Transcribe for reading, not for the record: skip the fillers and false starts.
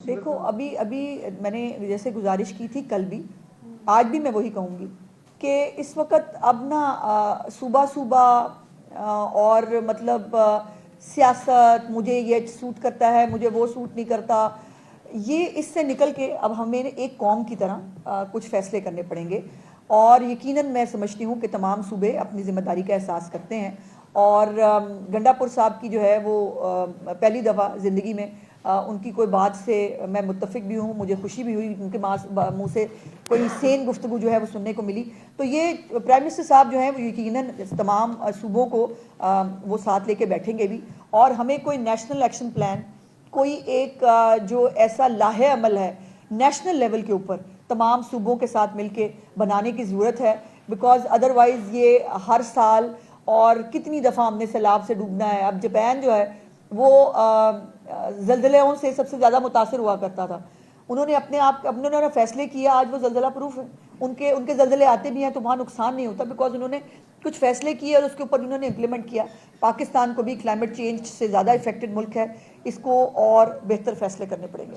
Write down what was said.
دیکھو ابھی میں نے جیسے گزارش کی تھی کل بھی، آج بھی میں وہی کہوں گی کہ اس وقت اب نا صوبہ اور مطلب سیاست، مجھے یہ سوٹ کرتا ہے مجھے وہ سوٹ نہیں کرتا، یہ اس سے نکل کے اب ہمیں ایک قوم کی طرح کچھ فیصلے کرنے پڑیں گے، اور یقیناً میں سمجھتی ہوں کہ تمام صوبے اپنی ذمہ داری کا احساس کرتے ہیں، اور گنڈا پور صاحب کی جو ہے وہ پہلی دفعہ زندگی میں ان کی کوئی بات سے میں متفق بھی ہوں، مجھے خوشی بھی ہوئی، ان کے منہ سے کوئی سین گفتگو جو ہے وہ سننے کو ملی، تو یہ پرائم منسٹر صاحب جو ہیں وہ یقیناً تمام صوبوں کو وہ ساتھ لے کے بیٹھیں گے بھی، اور ہمیں کوئی نیشنل ایکشن پلان، کوئی ایک جو ایسا لاہے عمل ہے نیشنل لیول کے اوپر تمام صوبوں کے ساتھ مل کے بنانے کی ضرورت ہے، بیکاز ادروائز یہ ہر سال اور کتنی دفعہ ہم نے سیلاب سے ڈوبنا ہے۔ اب جاپان جو ہے وہ زلزلوں سے سب سے زیادہ متاثر ہوا کرتا تھا، انہوں نے فیصلے کیا، آج وہ زلزلہ پروف ہے، ان کے زلزلے آتے بھی ہیں تو وہاں نقصان نہیں ہوتا، بیکاز انہوں نے کچھ فیصلے کیے اور اس کے اوپر انہوں نے امپلیمنٹ کیا۔ پاکستان کو بھی کلائمیٹ چینج سے زیادہ افیکٹڈ ملک ہے، اس کو اور بہتر فیصلے کرنے پڑیں گے۔